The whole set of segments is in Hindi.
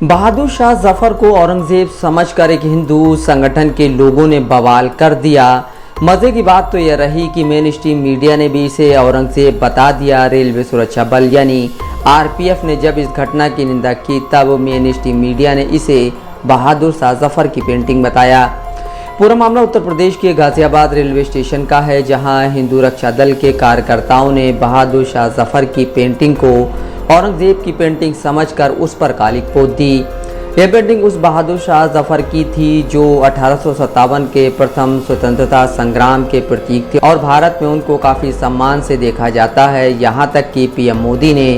बहादुर शाह जफर को औरंगजेब समझकर एक हिंदू संगठन के लोगों ने बवाल कर दिया। मजे की बात तो यह रही कि मेन स्ट्रीम मीडिया ने भी इसे औरंगजेब बता दिया। रेलवे सुरक्षा बल यानी आरपीएफ ने जब इस घटना की निंदा की तब मेन स्ट्रीम मीडिया ने इसे बहादुर शाह जफर की पेंटिंग बताया। पूरा मामला उत्तर प्रदेश के गाजियाबाद रेलवे स्टेशन का है, जहां हिंदू रक्षा दल के कार्यकर्ताओं ने बहादुर शाह जफर की पेंटिंग को औरंगजेब की पेंटिंग समझकर उस पर कालिक पोत दी। यह पेंटिंग उस बहादुर शाह जफर की थी जो 1857 के प्रथम स्वतंत्रता संग्राम के प्रतीक थे और भारत में उनको काफ़ी सम्मान से देखा जाता है। यहाँ तक कि पीएम मोदी ने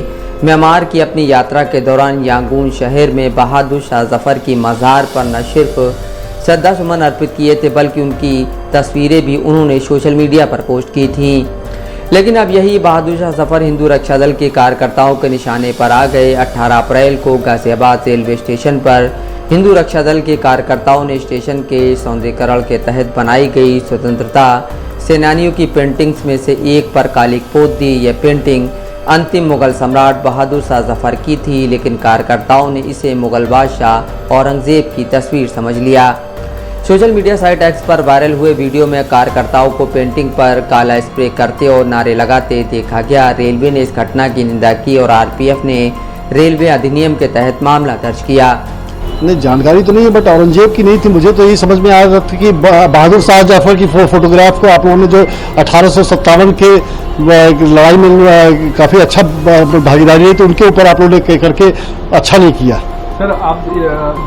म्यांमार की अपनी यात्रा के दौरान यांगून शहर में बहादुर शाह जफर की मज़ार पर न सिर्फ श्रद्धासुमन अर्पित किए थे बल्कि उनकी तस्वीरें भी उन्होंने सोशल मीडिया पर पोस्ट की थीं। लेकिन अब यही बहादुर शाह जफर हिंदू रक्षा दल के कार्यकर्ताओं के निशाने पर आ गए। 18 अप्रैल को गाजियाबाद रेलवे स्टेशन पर हिंदू रक्षा दल के कार्यकर्ताओं ने स्टेशन के सौंदर्यीकरण के तहत बनाई गई स्वतंत्रता सेनानियों की पेंटिंग्स में से एक पर कालिक पोत दी। यह पेंटिंग अंतिम मुगल सम्राट बहादुर शाह जफर की थी, लेकिन कार्यकर्ताओं ने इसे मुगल बादशाह औरंगजेब की तस्वीर समझ लिया। सोशल मीडिया साइट एक्स पर वायरल हुए वीडियो में कार्यकर्ताओं को पेंटिंग पर काला स्प्रे करते और नारे लगाते देखा गया। रेलवे ने इस घटना की निंदा की और आरपीएफ ने रेलवे अधिनियम के तहत मामला दर्ज किया। नहीं, जानकारी तो नहीं है, बट औरंगजेब की नहीं थी। मुझे तो यही समझ में आ रहा था कि बहादुर शाह जफर की फोटोग्राफ को आप लोगों ने जो 1857 के लड़ाई में काफ़ी अच्छा भागीदारी रही, तो उनके ऊपर आप लोगों ने करके अच्छा नहीं किया। सर, आप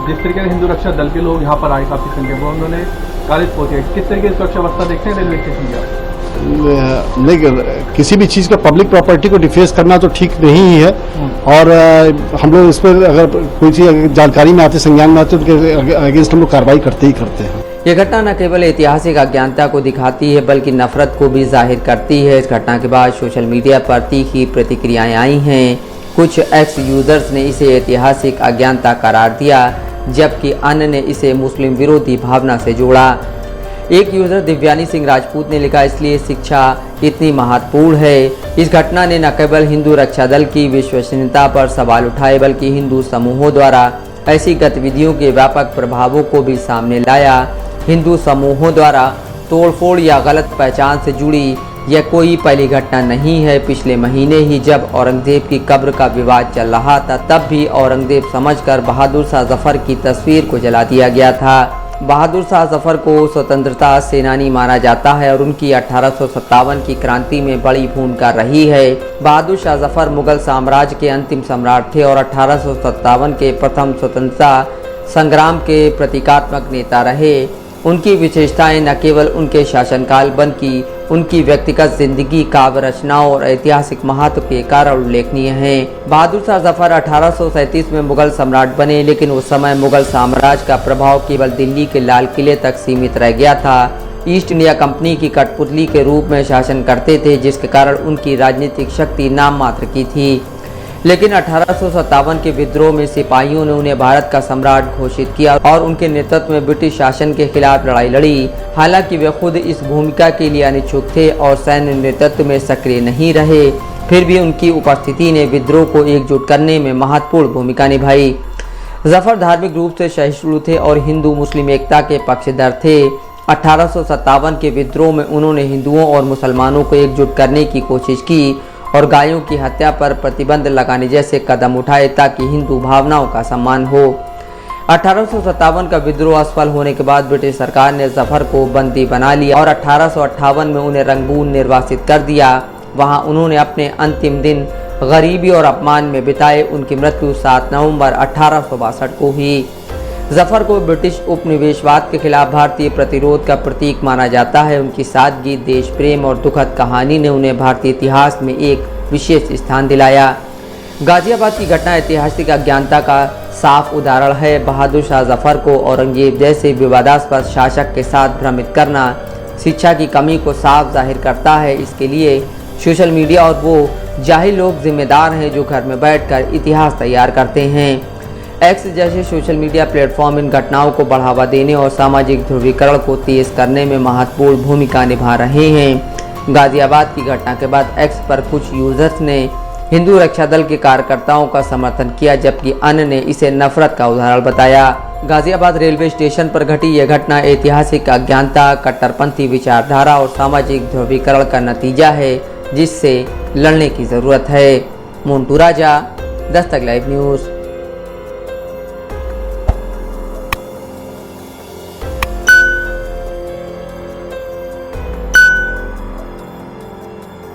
जिस तरीके से हिंदू रक्षा दल के लोग यहाँ पर आए काफ़ी संख्या में, उन्होंने कालिक पोते, किस तरीके की सुरक्षा व्यवस्था देखते हैं रेलवे स्टेशन की? नहीं, किसी भी चीज़ का पब्लिक प्रॉपर्टी को डिफेस करना तो ठीक नहीं है और हम लोग इस पर अगर कोई चीज़ जानकारी में आते, संज्ञान में आते, उनके अगेंस्ट हम लोग कार्रवाई करते ही करते हैं। यह घटना न केवल ऐतिहासिक अज्ञानता को दिखाती है बल्कि नफरत को भी जाहिर करती है। इस घटना के बाद सोशल मीडिया पर तीखी प्रतिक्रियाएं आई हैं। कुछ एक्स यूजर्स ने इसे ऐतिहासिक अज्ञानता करार दिया, जबकि अन्य ने इसे मुस्लिम विरोधी भावना से जोड़ा। एक यूजर दिव्यानी सिंह राजपूत ने लिखा, इसलिए शिक्षा इतनी महत्वपूर्ण है। इस घटना ने न केवल हिंदू रक्षा दल की विश्वसनीयता पर सवाल उठाए बल्कि हिंदू समूहों द्वारा ऐसी गतिविधियों के व्यापक प्रभावों को भी सामने लाया। हिंदू समूहों द्वारा तोड़फोड़ या गलत पहचान से जुड़ी यह कोई पहली घटना नहीं है। पिछले महीने ही जब औरंगजेब की कब्र का विवाद चल रहा था, तब भी औरंगजेब समझकर बहादुर शाह जफर की तस्वीर को जला दिया गया था। बहादुर शाह जफर को स्वतंत्रता सेनानी माना जाता है और उनकी 1857 की क्रांति में बड़ी भूमिका रही है। बहादुर शाह जफर मुगल साम्राज्य के अंतिम सम्राट थे और 1857 के प्रथम स्वतंत्रता संग्राम के प्रतीकात्मक नेता रहे। उनकी विशेषताएं न केवल उनके शासनकाल बल्कि उनकी व्यक्तिगत जिंदगी, काव्य रचनाओं और ऐतिहासिक महत्व के कारण उल्लेखनीय हैं। बहादुर शाह जफर 1837 में मुगल सम्राट बने, लेकिन उस समय मुगल साम्राज्य का प्रभाव केवल दिल्ली के लाल किले तक सीमित रह गया था। ईस्ट इंडिया कंपनी की कठपुतली के रूप में शासन करते थे, जिसके कारण उनकी राजनीतिक शक्ति नाम मात्र की थी। लेकिन 1857 के विद्रोह में सिपाहियों ने उन्हें भारत का सम्राट घोषित किया और उनके नेतृत्व में ब्रिटिश शासन के खिलाफ लड़ाई लड़ी। हालांकि वे खुद इस भूमिका के लिए अनिच्छुक थे और सैन्य नेतृत्व में सक्रिय नहीं रहे, फिर भी उनकी उपस्थिति ने विद्रोह को एकजुट करने में महत्वपूर्ण भूमिका निभाई। जफर धार्मिक रूप से सहिष्णु थे और हिंदू मुस्लिम एकता के पक्षधर थे। 1857 के विद्रोह में उन्होंने हिंदुओं और मुसलमानों को एकजुट करने की कोशिश की और गायों की हत्या पर प्रतिबंध लगाने जैसे कदम उठाए ताकि हिंदू भावनाओं का सम्मान हो। 1857 का विद्रोह असफल होने के बाद ब्रिटिश सरकार ने जफर को बंदी बना लिया और 1858 में उन्हें रंगून निर्वासित कर दिया। वहां उन्होंने अपने अंतिम दिन गरीबी और अपमान में बिताए। उनकी मृत्यु 7 नवंबर 1862 को हुई। जफर को ब्रिटिश उपनिवेशवाद के खिलाफ भारतीय प्रतिरोध का प्रतीक माना जाता है। उनकी सादगी, देश प्रेम और दुखद कहानी ने उन्हें भारतीय इतिहास में एक विशेष स्थान दिलाया। गाजियाबाद की घटना ऐतिहासिक अज्ञानता का साफ उदाहरण है। बहादुर शाह जफर को औरंगजेब जैसे विवादास्पद शासक के साथ भ्रमित करना शिक्षा की कमी को साफ जाहिर करता है। इसके लिए सोशल मीडिया और वो जाहिल लोग जिम्मेदार हैं जो घर में बैठकर इतिहास तैयार करते हैं। एक्स जैसे सोशल मीडिया प्लेटफॉर्म इन घटनाओं को बढ़ावा देने और सामाजिक ध्रुवीकरण को तेज करने में महत्वपूर्ण भूमिका निभा रहे हैं। गाजियाबाद की घटना के बाद एक्स पर कुछ यूजर्स ने हिंदू रक्षा दल के कार्यकर्ताओं का समर्थन किया, जबकि अन्य ने इसे नफरत का उदाहरण बताया। गाजियाबाद रेलवे स्टेशन पर घटी यह घटना ऐतिहासिक अज्ञानता, कट्टरपंथी विचारधारा और सामाजिक ध्रुवीकरण का नतीजा है, जिससे लड़ने की जरूरत है। मोन्टू राजा, दस्तक लाइव न्यूज़।